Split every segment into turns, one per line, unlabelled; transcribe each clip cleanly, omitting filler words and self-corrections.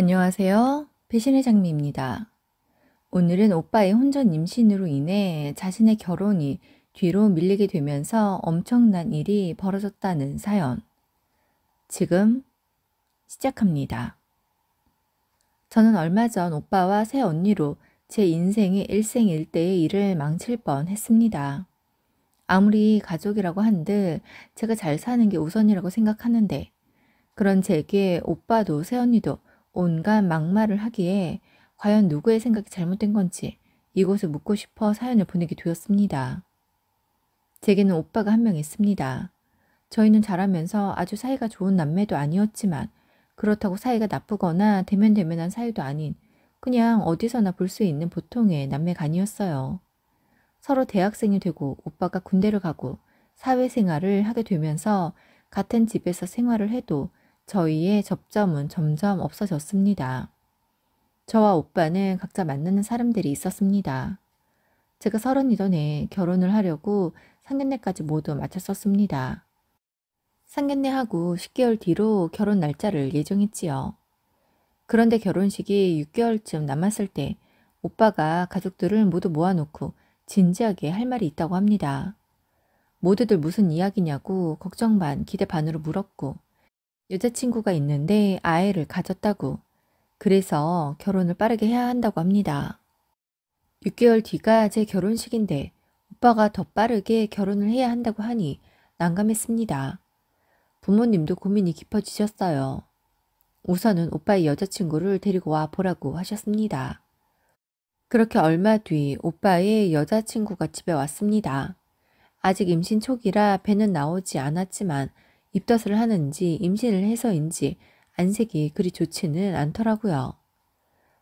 안녕하세요. 배신의 장미입니다. 오늘은 오빠의 혼전 임신으로 인해 자신의 결혼이 뒤로 밀리게 되면서 엄청난 일이 벌어졌다는 사연. 지금 시작합니다. 저는 얼마 전 오빠와 새 언니로 제 인생의 일생일대의 일을 망칠 뻔 했습니다. 아무리 가족이라고 한들 제가 잘 사는 게 우선이라고 생각하는데 그런 제게 오빠도 새언니도 온갖 막말을 하기에 과연 누구의 생각이 잘못된 건지 이곳을 묻고 싶어 사연을 보내게 되었습니다. 제게는 오빠가 한 명 있습니다. 저희는 자라면서 아주 사이가 좋은 남매도 아니었지만 그렇다고 사이가 나쁘거나 대면대면한 사이도 아닌 그냥 어디서나 볼 수 있는 보통의 남매가 아니었어요. 서로 대학생이 되고 오빠가 군대를 가고 사회생활을 하게 되면서 같은 집에서 생활을 해도 저희의 접점은 점점 없어졌습니다. 저와 오빠는 각자 만나는 사람들이 있었습니다. 제가 30이던 해 결혼을 하려고 상견례까지 모두 마쳤었습니다. 상견례하고 10개월 뒤로 결혼 날짜를 예정했지요. 그런데 결혼식이 6개월쯤 남았을 때 오빠가 가족들을 모두 모아놓고 진지하게 할 말이 있다고 합니다. 모두들 무슨 이야기냐고 걱정 반 기대 반으로 물었고 여자친구가 있는데 아이를 가졌다고 그래서 결혼을 빠르게 해야 한다고 합니다. 6개월 뒤가 제 결혼식인데 오빠가 더 빠르게 결혼을 해야 한다고 하니 난감했습니다. 부모님도 고민이 깊어지셨어요. 우선은 오빠의 여자친구를 데리고 와 보라고 하셨습니다. 그렇게 얼마 뒤 오빠의 여자친구가 집에 왔습니다. 아직 임신 초기라 배는 나오지 않았지만 입덧을 하는지 임신을 해서인지 안색이 그리 좋지는 않더라고요.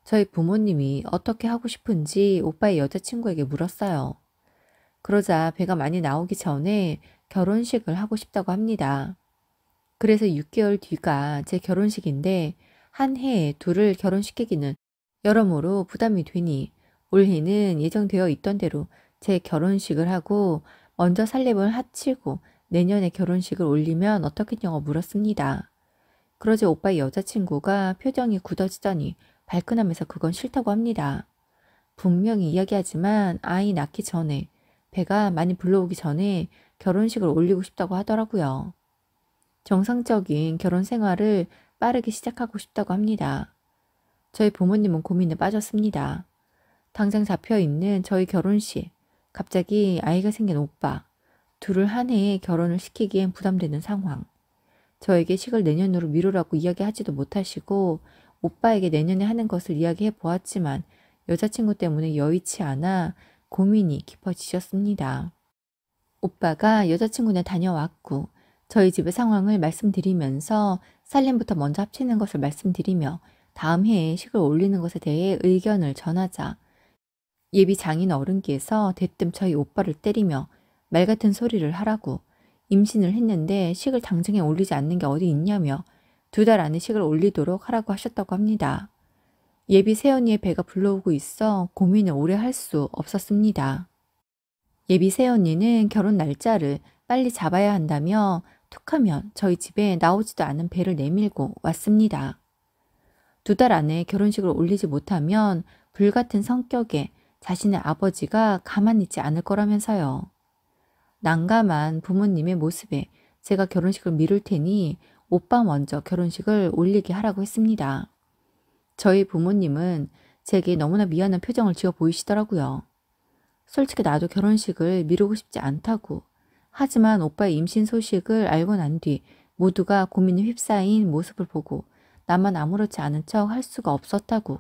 저희 부모님이 어떻게 하고 싶은지 오빠의 여자친구에게 물었어요. 그러자 배가 많이 나오기 전에 결혼식을 하고 싶다고 합니다. 그래서 6개월 뒤가 제 결혼식인데 한 해에 둘을 결혼시키기는 여러모로 부담이 되니 올해는 예정되어 있던 대로 제 결혼식을 하고 먼저 살림을 하치고 내년에 결혼식을 올리면 어떻겠냐고 물었습니다. 그러자 오빠의 여자친구가 표정이 굳어지더니 발끈하면서 그건 싫다고 합니다. 분명히 이야기하지만 아이 낳기 전에 배가 많이 불러오기 전에 결혼식을 올리고 싶다고 하더라고요. 정상적인 결혼 생활을 빠르게 시작하고 싶다고 합니다. 저희 부모님은 고민에 빠졌습니다. 당장 잡혀있는 저희 결혼식, 갑자기 아이가 생긴 오빠, 둘을 한 해에 결혼을 시키기엔 부담되는 상황. 저에게 식을 내년으로 미루라고 이야기하지도 못하시고 오빠에게 내년에 하는 것을 이야기해 보았지만 여자친구 때문에 여의치 않아 고민이 깊어지셨습니다. 오빠가 여자친구네 다녀왔고 저희 집의 상황을 말씀드리면서 살림부터 먼저 합치는 것을 말씀드리며 다음 해에 식을 올리는 것에 대해 의견을 전하자 예비 장인 어른께서 대뜸 저희 오빠를 때리며 말 같은 소리를 하라고 임신을 했는데 식을 당장에 올리지 않는 게 어디 있냐며 2달 안에 식을 올리도록 하라고 하셨다고 합니다. 예비 새언니의 배가 불러오고 있어 고민을 오래 할 수 없었습니다. 예비 새언니는 결혼 날짜를 빨리 잡아야 한다며 툭하면 저희 집에 나오지도 않은 배를 내밀고 왔습니다. 2달 안에 결혼식을 올리지 못하면 불같은 성격에 자신의 아버지가 가만히 있지 않을 거라면서요. 난감한 부모님의 모습에 제가 결혼식을 미룰 테니 오빠 먼저 결혼식을 올리게 하라고 했습니다. 저희 부모님은 제게 너무나 미안한 표정을 지어 보이시더라고요. 솔직히 나도 결혼식을 미루고 싶지 않다고. 하지만 오빠의 임신 소식을 알고 난 뒤 모두가 고민에 휩싸인 모습을 보고 나만 아무렇지 않은 척 할 수가 없었다고.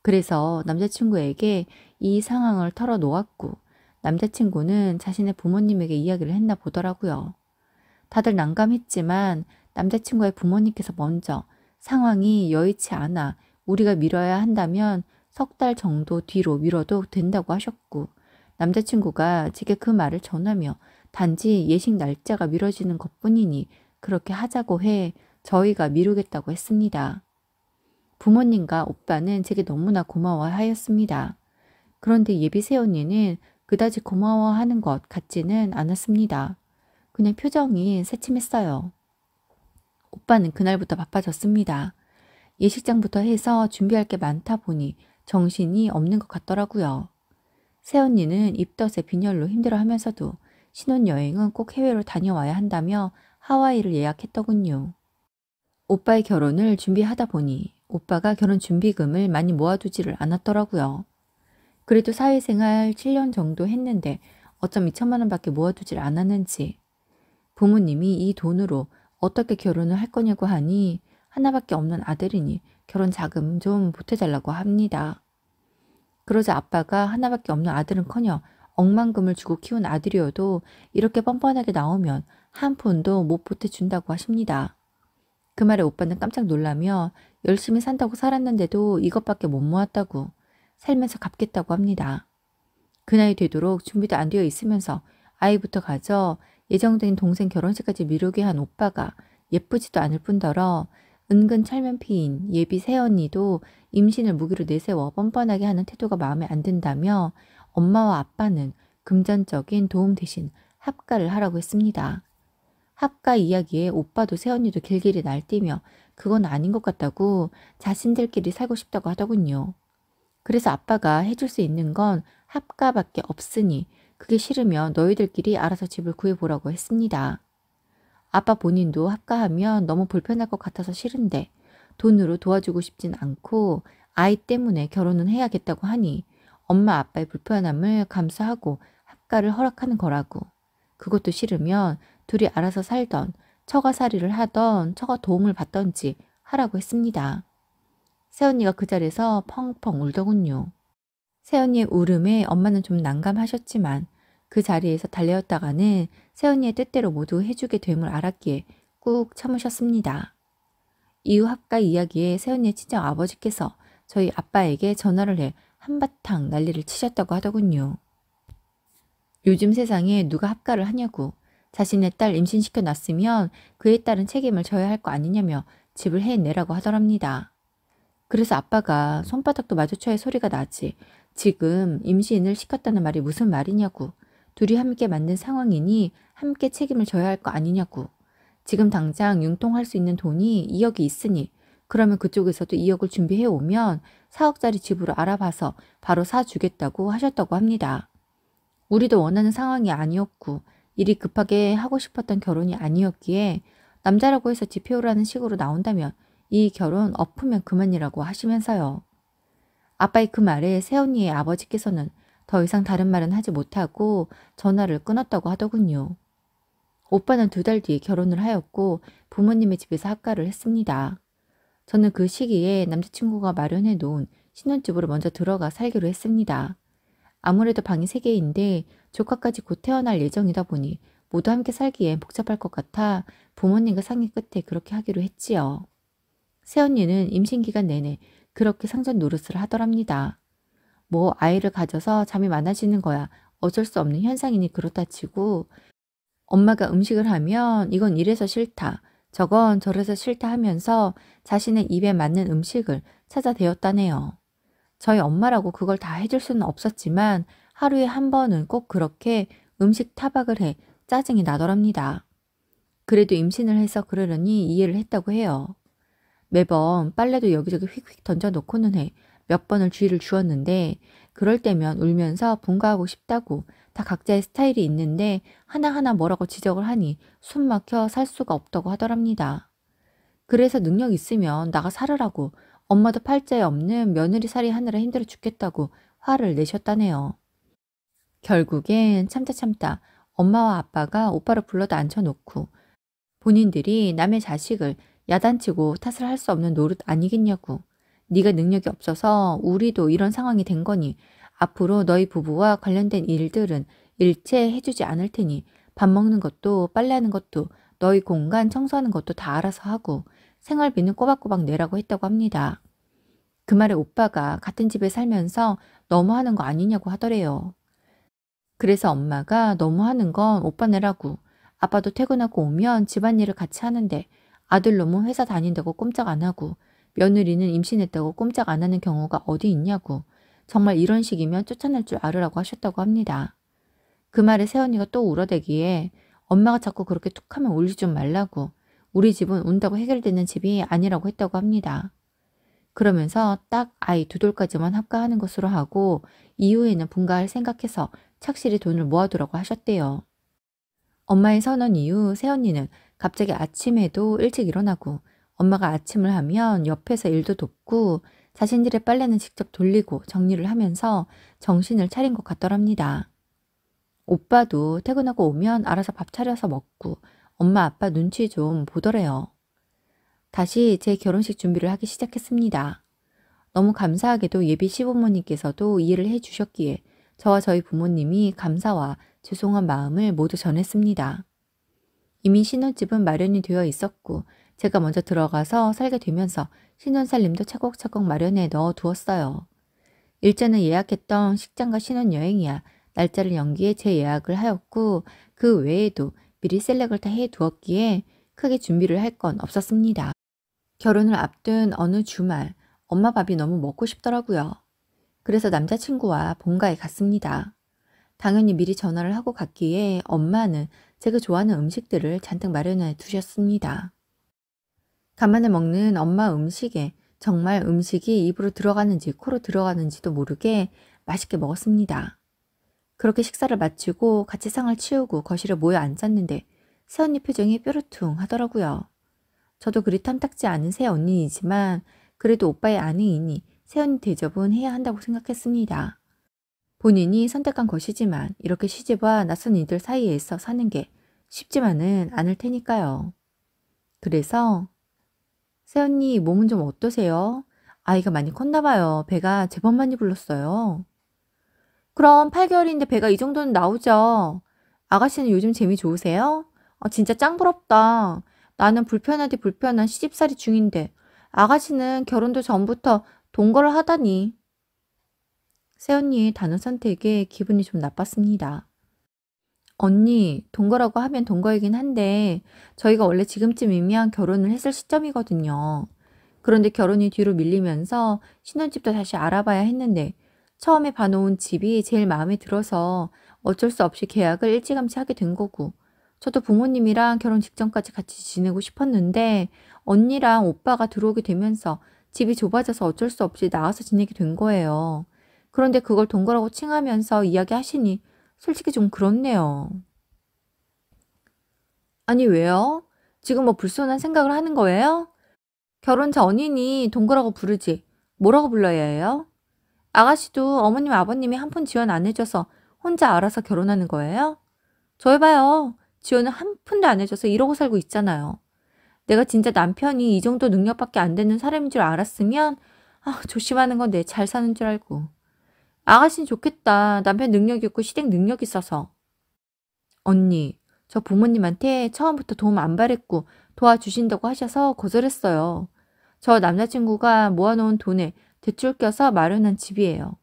그래서 남자친구에게 이 상황을 털어놓았고 남자친구는 자신의 부모님에게 이야기를 했나 보더라고요. 다들 난감했지만 남자친구의 부모님께서 먼저 상황이 여의치 않아 우리가 미뤄야 한다면 3달 정도 뒤로 미뤄도 된다고 하셨고 남자친구가 제게 그 말을 전하며 단지 예식 날짜가 미뤄지는 것뿐이니 그렇게 하자고 해 저희가 미루겠다고 했습니다. 부모님과 오빠는 제게 너무나 고마워하였습니다. 그런데 예비 새언니는 그다지 고마워하는 것 같지는 않았습니다. 그냥 표정이 새침했어요. 오빠는 그날부터 바빠졌습니다. 예식장부터 해서 준비할 게 많다 보니 정신이 없는 것 같더라고요. 새언니는 입덧에 빈혈로 힘들어하면서도 신혼여행은 꼭 해외로 다녀와야 한다며 하와이를 예약했더군요. 오빠의 결혼을 준비하다 보니 오빠가 결혼 준비금을 많이 모아두지를 않았더라고요. 그래도 사회생활 7년 정도 했는데 어쩜 2천만 원밖에 모아두질 않았는지 부모님이 이 돈으로 어떻게 결혼을 할 거냐고 하니 하나밖에 없는 아들이니 결혼 자금 좀 보태달라고 합니다. 그러자 아빠가 하나밖에 없는 아들은커녕 억만금을 주고 키운 아들이어도 이렇게 뻔뻔하게 나오면 한 푼도 못 보태준다고 하십니다. 그 말에 오빠는 깜짝 놀라며 열심히 산다고 살았는데도 이것밖에 못 모았다고 살면서 갚겠다고 합니다. 그 나이 되도록 준비도 안 되어 있으면서 아이부터 가져 예정된 동생 결혼식까지 미루게 한 오빠가 예쁘지도 않을 뿐더러 은근 철면피인 예비 새언니도 임신을 무기로 내세워 뻔뻔하게 하는 태도가 마음에 안 든다며 엄마와 아빠는 금전적인 도움 대신 합가를 하라고 했습니다. 합가 이야기에 오빠도 새언니도 길길이 날뛰며 그건 아닌 것 같다고 자신들끼리 살고 싶다고 하더군요. 그래서 아빠가 해줄 수 있는 건 합가밖에 없으니 그게 싫으면 너희들끼리 알아서 집을 구해보라고 했습니다. 아빠 본인도 합가하면 너무 불편할 것 같아서 싫은데 돈으로 도와주고 싶진 않고 아이 때문에 결혼은 해야겠다고 하니 엄마 아빠의 불편함을 감수하고 합가를 허락하는 거라고. 그것도 싫으면 둘이 알아서 살던 처가살이를 하던 처가 도움을 받던지 하라고 했습니다. 새언니가 그 자리에서 펑펑 울더군요. 새언니의 울음에 엄마는 좀 난감하셨지만 그 자리에서 달래었다가는 새언니의 뜻대로 모두 해주게 됨을 알았기에 꾹 참으셨습니다. 이후 합가 이야기에 새언니의 친정 아버지께서 저희 아빠에게 전화를 해 한바탕 난리를 치셨다고 하더군요. 요즘 세상에 누가 합가를 하냐고 자신의 딸 임신시켜 놨으면 그에 따른 책임을 져야 할 거 아니냐며 집을 해내라고 하더랍니다. 그래서 아빠가 손바닥도 마주쳐야 소리가 나지 지금 임신을 시켰다는 말이 무슨 말이냐고 둘이 함께 만든 상황이니 함께 책임을 져야 할 거 아니냐고 지금 당장 융통할 수 있는 돈이 2억이 있으니 그러면 그쪽에서도 2억을 준비해 오면 4억짜리 집으로 알아봐서 바로 사주겠다고 하셨다고 합니다. 우리도 원하는 상황이 아니었고 일이 급하게 하고 싶었던 결혼이 아니었기에 남자라고 해서 집 해오라는 식으로 나온다면 이 결혼 엎으면 그만이라고 하시면서요. 아빠의 그 말에 새언니의 아버지께서는 더 이상 다른 말은 하지 못하고 전화를 끊었다고 하더군요. 오빠는 2달 뒤에 결혼을 하였고 부모님의 집에서 합가를 했습니다. 저는 그 시기에 남자친구가 마련해 놓은 신혼집으로 먼저 들어가 살기로 했습니다. 아무래도 방이 3개인데 조카까지 곧 태어날 예정이다 보니 모두 함께 살기엔 복잡할 것 같아 부모님과 상의 끝에 그렇게 하기로 했지요. 새언니는 임신기간 내내 그렇게 상전 노릇을 하더랍니다. 뭐 아이를 가져서 잠이 많아지는 거야 어쩔 수 없는 현상이니 그렇다 치고 엄마가 음식을 하면 이건 이래서 싫다, 저건 저래서 싫다 하면서 자신의 입에 맞는 음식을 찾아대었다네요. 저희 엄마라고 그걸 다 해줄 수는 없었지만 하루에 한 번은 꼭 그렇게 음식 타박을 해 짜증이 나더랍니다. 그래도 임신을 해서 그러려니 이해를 했다고 해요. 매번 빨래도 여기저기 휙휙 던져놓고는 해 몇 번을 주의를 주었는데 그럴 때면 울면서 분가하고 싶다고 다 각자의 스타일이 있는데 하나하나 뭐라고 지적을 하니 숨 막혀 살 수가 없다고 하더랍니다. 그래서 능력 있으면 나가 살으라고 엄마도 팔자에 없는 며느리 살이 하느라 힘들어 죽겠다고 화를 내셨다네요. 결국엔 참다 엄마와 아빠가 오빠를 불러다 앉혀놓고 본인들이 남의 자식을 야단치고 탓을 할 수 없는 노릇 아니겠냐고. 네가 능력이 없어서 우리도 이런 상황이 된 거니 앞으로 너희 부부와 관련된 일들은 일체 해주지 않을 테니 밥 먹는 것도 빨래하는 것도 너희 공간 청소하는 것도 다 알아서 하고 생활비는 꼬박꼬박 내라고 했다고 합니다. 그 말에 오빠가 같은 집에 살면서 너무하는 거 아니냐고 하더래요. 그래서 엄마가 너무하는 건 오빠 내라고 아빠도 퇴근하고 오면 집안일을 같이 하는데 아들 놈은 회사 다닌다고 꼼짝 안 하고 며느리는 임신했다고 꼼짝 안 하는 경우가 어디 있냐고 정말 이런 식이면 쫓아낼 줄 알으라고 하셨다고 합니다. 그 말에 새언니가 또 울어대기에 엄마가 자꾸 그렇게 툭하면 울지 좀 말라고 우리 집은 운다고 해결되는 집이 아니라고 했다고 합니다. 그러면서 딱 아이 2돌까지만 합가하는 것으로 하고 이후에는 분가할 생각해서 착실히 돈을 모아두라고 하셨대요. 엄마의 선언 이후 새언니는 갑자기 아침에도 일찍 일어나고 엄마가 아침을 하면 옆에서 일도 돕고 자신들의 빨래는 직접 돌리고 정리를 하면서 정신을 차린 것 같더랍니다. 오빠도 퇴근하고 오면 알아서 밥 차려서 먹고 엄마 아빠 눈치 좀 보더래요. 다시 제 결혼식 준비를 하기 시작했습니다. 너무 감사하게도 예비 시부모님께서도 이해를 해주셨기에 저와 저희 부모님이 감사와 죄송한 마음을 모두 전했습니다. 이미 신혼집은 마련이 되어 있었고 제가 먼저 들어가서 살게 되면서 신혼살림도 차곡차곡 마련해 넣어 두었어요. 일전에 예약했던 식장과 신혼여행이야 날짜를 연기해 재예약을 하였고 그 외에도 미리 셀렉을 다 해두었기에 크게 준비를 할 건 없었습니다. 결혼을 앞둔 어느 주말 엄마 밥이 너무 먹고 싶더라고요. 그래서 남자친구와 본가에 갔습니다. 당연히 미리 전화를 하고 갔기에 엄마는 제가 좋아하는 음식들을 잔뜩 마련해 두셨습니다. 간만에 먹는 엄마 음식에 정말 음식이 입으로 들어가는지 코로 들어가는지도 모르게 맛있게 먹었습니다. 그렇게 식사를 마치고 같이 상을 치우고 거실에 모여 앉았는데 새언니 표정이 뾰루퉁 하더라고요. 저도 그리 탐탁지 않은 새언니이지만 그래도 오빠의 아내이니 새언니 대접은 해야 한다고 생각했습니다. 본인이 선택한 것이지만 이렇게 시집와 낯선 이들 사이에서 사는 게 쉽지만은 않을 테니까요. 그래서 새언니 몸은 좀 어떠세요? 아이가 많이 컸나 봐요. 배가 제법 많이 불렀어요. 그럼 8개월인데 배가 이 정도는 나오죠. 아가씨는 요즘 재미 좋으세요? 진짜 짱 부럽다. 나는 불편하디 불편한 시집살이 중인데 아가씨는 결혼도 전부터 동거를 하다니. 새언니의 단어 선택에 기분이 좀 나빴습니다. 언니, 동거라고 하면 동거이긴 한데 저희가 원래 지금쯤이면 결혼을 했을 시점이거든요. 그런데 결혼이 뒤로 밀리면서 신혼집도 다시 알아봐야 했는데 처음에 봐놓은 집이 제일 마음에 들어서 어쩔 수 없이 계약을 일찌감치 하게 된 거고 저도 부모님이랑 결혼 직전까지 같이 지내고 싶었는데 언니랑 오빠가 들어오게 되면서 집이 좁아져서 어쩔 수 없이 나와서 지내게 된 거예요. 그런데 그걸 동거라고 칭하면서 이야기하시니 솔직히 좀 그렇네요. 아니 왜요? 지금 뭐 불손한 생각을 하는 거예요? 결혼 전이니 동거라고 부르지. 뭐라고 불러야 해요? 아가씨도 어머님 아버님이 한 푼 지원 안 해줘서 혼자 알아서 결혼하는 거예요? 저 해봐요. 지원을 한 푼도 안 해줘서 이러고 살고 있잖아요. 내가 진짜 남편이 이 정도 능력밖에 안 되는 사람인 줄 알았으면 조심하는 건 내 잘 사는 줄 알고. 아가씨는 좋겠다. 남편 능력 있고 시댁 능력 있어서. 언니, 저 부모님한테 처음부터 도움 안 바랬고 도와주신다고 하셔서 거절했어요. 저 남자친구가 모아놓은 돈에 대출 껴서 마련한 집이에요.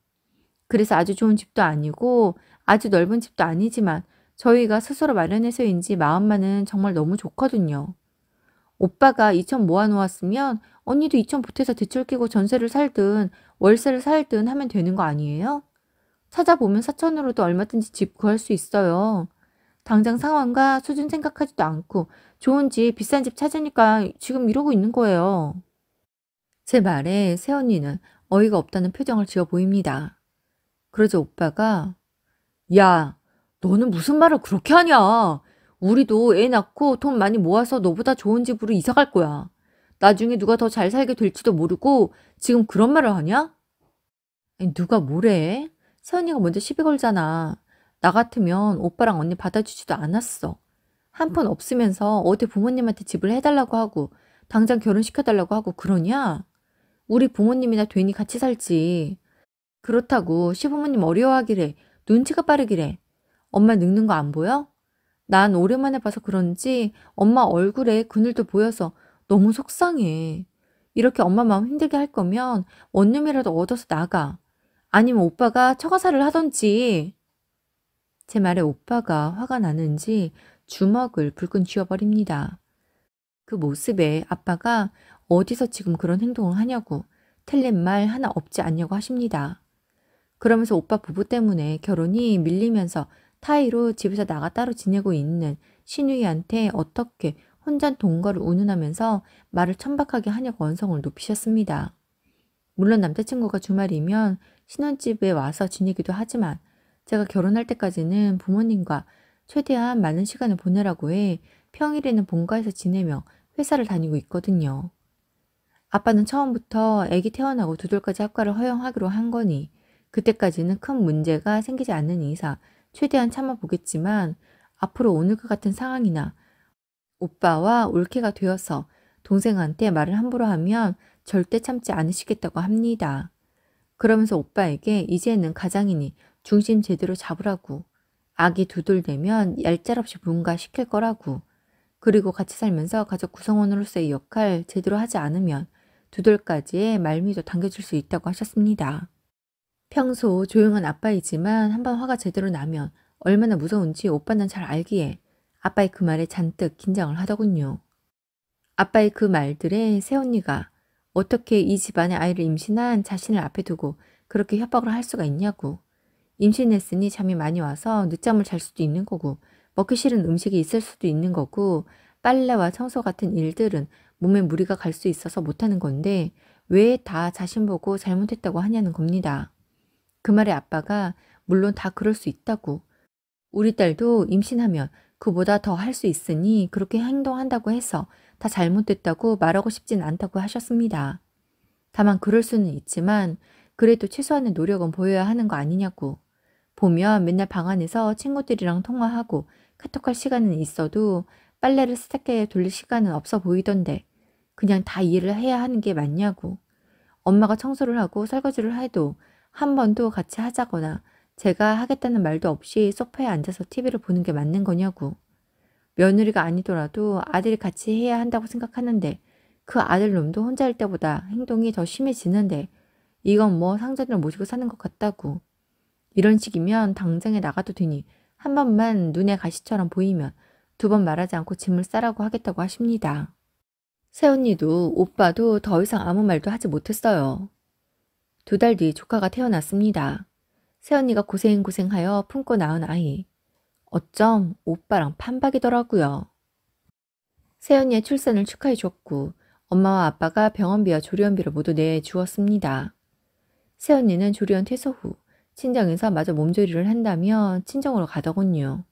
그래서 아주 좋은 집도 아니고 아주 넓은 집도 아니지만 저희가 스스로 마련해서인지 마음만은 정말 너무 좋거든요. 오빠가 2천 모아놓았으면 언니도 2천 보태서 대출 끼고 전세를 살든 월세를 살든 하면 되는 거 아니에요? 찾아보면 4천으로도 얼마든지 집 구할 수 있어요. 당장 상황과 수준 생각하지도 않고 좋은 집, 비싼 집 찾으니까 지금 이러고 있는 거예요. 제 말에 새언니는 어이가 없다는 표정을 지어 보입니다. 그러자 오빠가 야, 너는 무슨 말을 그렇게 하냐? 우리도 애 낳고 돈 많이 모아서 너보다 좋은 집으로 이사 갈 거야. 나중에 누가 더 잘 살게 될지도 모르고 지금 그런 말을 하냐? 아니, 누가 뭐래? 세언니가 먼저 시비 걸잖아. 나 같으면 오빠랑 언니 받아주지도 않았어. 한 푼 없으면서 어디 부모님한테 집을 해달라고 하고 당장 결혼시켜달라고 하고 그러냐? 우리 부모님이나 괜히 같이 살지. 그렇다고 시부모님 어려워하기래. 눈치가 빠르기래. 엄마 늙는 거 안 보여? 난 오랜만에 봐서 그런지 엄마 얼굴에 그늘도 보여서 너무 속상해. 이렇게 엄마 마음 힘들게 할 거면 원룸이라도 얻어서 나가. 아니면 오빠가 처가살을 하던지. 제 말에 오빠가 화가 나는지 주먹을 불끈 쥐어버립니다. 그 모습에 아빠가 어디서 지금 그런 행동을 하냐고 틀린 말 하나 없지 않냐고 하십니다. 그러면서 오빠 부부 때문에 결혼이 밀리면서 타이로 집에서 나가 따로 지내고 있는 신우이한테 어떻게 혼자 동거를 운운하면서 말을 천박하게 하냐고 언성을 높이셨습니다. 물론 남자친구가 주말이면 신혼집에 와서 지내기도 하지만 제가 결혼할 때까지는 부모님과 최대한 많은 시간을 보내라고 해 평일에는 본가에서 지내며 회사를 다니고 있거든요. 아빠는 처음부터 아기 태어나고 2돌까지 합가를 허용하기로 한 거니 그때까지는 큰 문제가 생기지 않는 이상 최대한 참아보겠지만 앞으로 오늘과 같은 상황이나 오빠와 올케가 되어서 동생한테 말을 함부로 하면 절대 참지 않으시겠다고 합니다. 그러면서 오빠에게 이제는 가장이니 중심 제대로 잡으라고, 아기 2돌 되면 얄짤없이 분가시킬 거라고, 그리고 같이 살면서 가족 구성원으로서의 역할 제대로 하지 않으면 2돌까지의 말미도 당겨줄 수 있다고 하셨습니다. 평소 조용한 아빠이지만 한번 화가 제대로 나면 얼마나 무서운지 오빠는 잘 알기에 아빠의 그 말에 잔뜩 긴장을 하더군요. 아빠의 그 말들에 새언니가 어떻게 이 집안의 아이를 임신한 자신을 앞에 두고 그렇게 협박을 할 수가 있냐고. 임신했으니 잠이 많이 와서 늦잠을 잘 수도 있는 거고 먹기 싫은 음식이 있을 수도 있는 거고 빨래와 청소 같은 일들은 몸에 무리가 갈 수 있어서 못하는 건데 왜 다 자신 보고 잘못했다고 하냐는 겁니다. 그 말에 아빠가 물론 다 그럴 수 있다고. 우리 딸도 임신하면 그보다 더 할 수 있으니 그렇게 행동한다고 해서 다 잘못됐다고 말하고 싶진 않다고 하셨습니다. 다만 그럴 수는 있지만 그래도 최소한의 노력은 보여야 하는 거 아니냐고. 보면 맨날 방 안에서 친구들이랑 통화하고 카톡할 시간은 있어도 빨래를 세탁기에 돌릴 시간은 없어 보이던데 그냥 다 일을 해야 하는 게 맞냐고. 엄마가 청소를 하고 설거지를 해도 한 번도 같이 하자거나 제가 하겠다는 말도 없이 소파에 앉아서 TV를 보는 게 맞는 거냐고. 며느리가 아니더라도 아들이 같이 해야 한다고 생각하는데 그 아들놈도 혼자 할 때보다 행동이 더 심해지는데 이건 뭐 상전을 모시고 사는 것 같다고. 이런 식이면 당장에 나가도 되니 한 번만 눈에 가시처럼 보이면 2번 말하지 않고 짐을 싸라고 하겠다고 하십니다. 새언니도 오빠도 더 이상 아무 말도 하지 못했어요. 2달 뒤 조카가 태어났습니다. 새언니가 고생하여 품고 낳은 아이. 어쩜 오빠랑 판박이더라고요. 새언니의 출산을 축하해 줬고 엄마와 아빠가 병원비와 조리원비를 모두 내주었습니다. 새언니는 조리원 퇴소 후 친정에서 마저 몸조리를 한다며 친정으로 가더군요.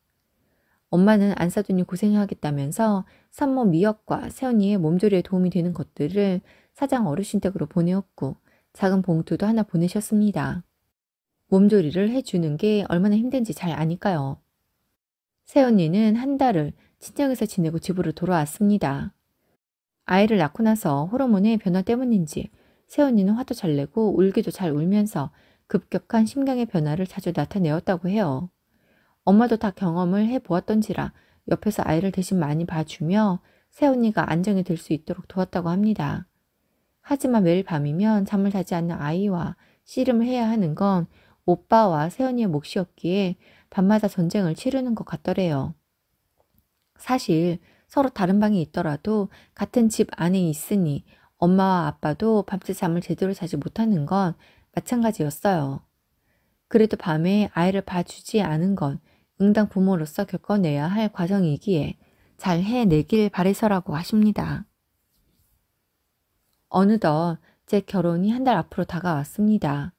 엄마는 안 사두니 고생하겠다면서 산모 미역과 새언니의 몸조리에 도움이 되는 것들을 사장 어르신 댁으로 보내었고 작은 봉투도 하나 보내셨습니다. 몸조리를 해주는 게 얼마나 힘든지 잘 아니까요. 새언니는 한 달을 친정에서 지내고 집으로 돌아왔습니다. 아이를 낳고 나서 호르몬의 변화 때문인지 새언니는 화도 잘 내고 울기도 잘 울면서 급격한 심경의 변화를 자주 나타내었다고 해요. 엄마도 다 경험을 해보았던지라 옆에서 아이를 대신 많이 봐주며 새언니가 안정이 될 수 있도록 도왔다고 합니다. 하지만 매일 밤이면 잠을 자지 않는 아이와 씨름을 해야 하는 건 오빠와 새언니의 몫이었기에 밤마다 전쟁을 치르는 것 같더래요. 사실 서로 다른 방에 있더라도 같은 집 안에 있으니 엄마와 아빠도 밤새 잠을 제대로 자지 못하는 건 마찬가지였어요. 그래도 밤에 아이를 봐주지 않은 건 응당 부모로서 겪어내야 할 과정이기에 잘 해내길 바래서라고 하십니다. 어느덧 제 결혼이 한 달 앞으로 다가왔습니다.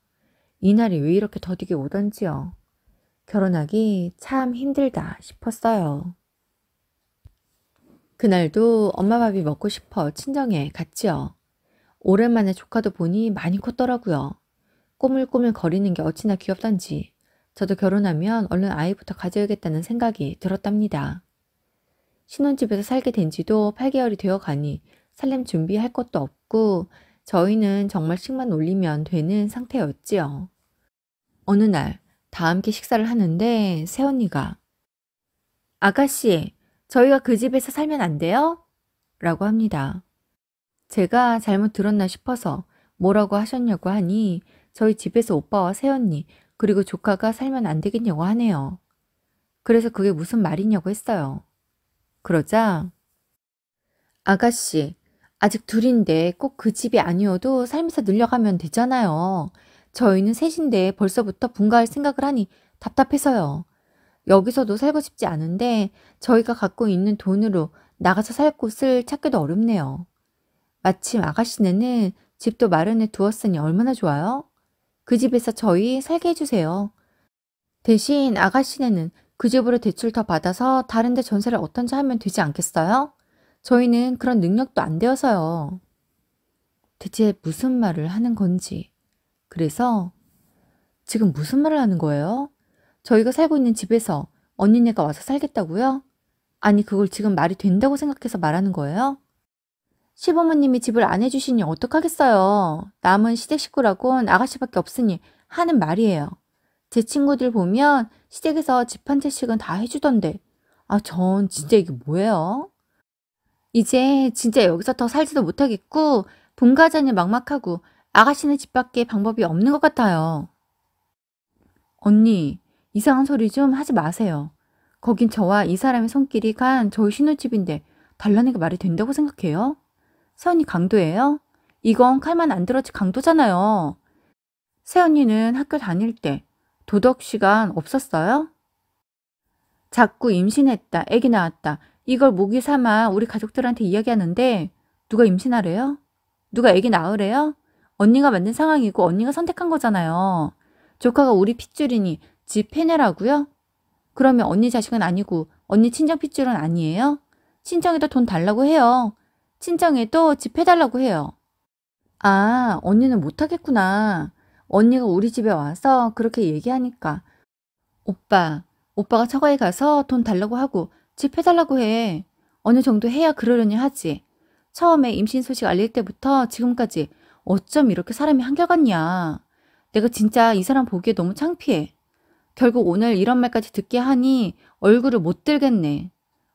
이날이 왜 이렇게 더디게 오던지요. 결혼하기 참 힘들다 싶었어요. 그날도 엄마 밥이 먹고 싶어 친정에 갔지요. 오랜만에 조카도 보니 많이 컸더라고요. 꼬물꼬물 거리는 게 어찌나 귀엽던지 저도 결혼하면 얼른 아이부터 가져야겠다는 생각이 들었답니다. 신혼집에서 살게 된 지도 8개월이 되어 가니 살림 준비할 것도 없고 저희는 정말 식만 올리면 되는 상태였지요. 어느 날 다 함께 식사를 하는데 새언니가 아가씨, 저희가 그 집에서 살면 안 돼요? 라고 합니다. 제가 잘못 들었나 싶어서 뭐라고 하셨냐고 하니 저희 집에서 오빠와 새언니 그리고 조카가 살면 안 되겠냐고 하네요. 그래서 그게 무슨 말이냐고 했어요. 그러자 아가씨, 아직 둘인데 꼭 그 집이 아니어도 살면서 늘려가면 되잖아요. 저희는 셋인데 벌써부터 분가할 생각을 하니 답답해서요. 여기서도 살고 싶지 않은데 저희가 갖고 있는 돈으로 나가서 살 곳을 찾기도 어렵네요. 마침 아가씨네는 집도 마련해 두었으니 얼마나 좋아요? 그 집에서 저희 살게 해주세요. 대신 아가씨네는 그 집으로 대출 더 받아서 다른 데 전세를 어떤지 하면 되지 않겠어요? 저희는 그런 능력도 안 되어서요. 대체 무슨 말을 하는 건지. 그래서 지금 무슨 말을 하는 거예요? 저희가 살고 있는 집에서 언니네가 와서 살겠다고요? 아니 그걸 지금 말이 된다고 생각해서 말하는 거예요? 시부모님이 집을 안 해주시니 어떡하겠어요. 남은 시댁 식구라곤 아가씨밖에 없으니 하는 말이에요. 제 친구들 보면 시댁에서 집 한 채씩은 다 해주던데. 아, 전 진짜 이게 뭐예요? 이제 진짜 여기서 더 살지도 못하겠고 본가자니 막막하고 아가씨네 집밖에 방법이 없는 것 같아요. 언니, 이상한 소리 좀 하지 마세요. 거긴 저와 이 사람의 손길이 간 저희 신혼집인데 달라내가 말이 된다고 생각해요? 세언니 강도예요? 이건 칼만 안 들어지 강도잖아요. 새언니는 학교 다닐 때 도덕 시간 없었어요? 자꾸 임신했다, 아기 낳았다. 이걸 모기 삼아 우리 가족들한테 이야기하는데 누가 임신하래요? 누가 아기 낳으래요? 언니가 만든 상황이고 언니가 선택한 거잖아요. 조카가 우리 핏줄이니 집 해내라고요? 그러면 언니 자식은 아니고 언니 친정 핏줄은 아니에요? 친정에도 돈 달라고 해요. 친정에도 집 해달라고 해요. 아, 언니는 못하겠구나. 언니가 우리 집에 와서 그렇게 얘기하니까. 오빠가 처가에 가서 돈 달라고 하고 집 해달라고 해. 어느 정도 해야 그러려니 하지. 처음에 임신 소식 알릴 때부터 지금까지 어쩜 이렇게 사람이 한결같냐. 내가 진짜 이 사람 보기에 너무 창피해. 결국 오늘 이런 말까지 듣게 하니 얼굴을 못 들겠네.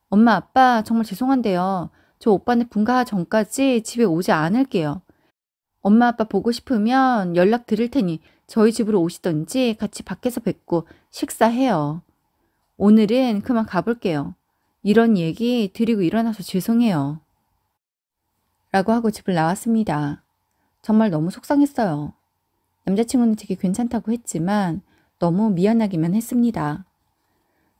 엄마, 아빠 정말 죄송한데요. 저 오빠네 분가 전까지 집에 오지 않을게요. 엄마, 아빠 보고 싶으면 연락 드릴 테니 저희 집으로 오시던지 같이 밖에서 뵙고 식사해요. 오늘은 그만 가볼게요. 이런 얘기 드리고 일어나서 죄송해요. 라고 하고 집을 나왔습니다. 정말 너무 속상했어요. 남자친구는 되게 괜찮다고 했지만 너무 미안하기만 했습니다.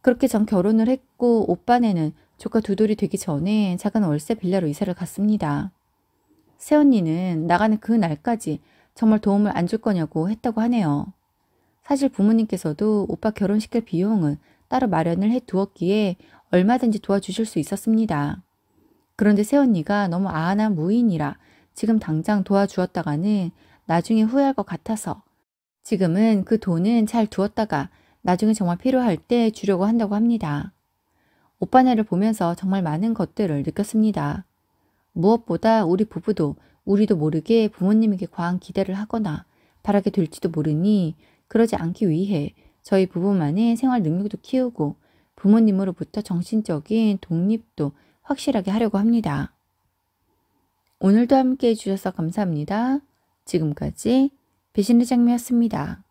그렇게 전 결혼을 했고 오빠네는 조카 두 돌이 되기 전에 작은 월세 빌라로 이사를 갔습니다. 새언니는 나가는 그 날까지 정말 도움을 안 줄 거냐고 했다고 하네요. 사실 부모님께서도 오빠 결혼시킬 비용을 따로 마련을 해 두었기에 얼마든지 도와주실 수 있었습니다. 그런데 새언니가 너무 아한한 무인이라 지금 당장 도와주었다가는 나중에 후회할 것 같아서 지금은 그 돈은 잘 두었다가 나중에 정말 필요할 때 주려고 한다고 합니다. 오빠네를 보면서 정말 많은 것들을 느꼈습니다. 무엇보다 우리 부부도 우리도 모르게 부모님에게 과한 기대를 하거나 바라게 될지도 모르니 그러지 않기 위해 저희 부부만의 생활 능력도 키우고 부모님으로부터 정신적인 독립도 확실하게 하려고 합니다. 오늘도 함께 해주셔서 감사합니다. 지금까지 배신의 장미였습니다.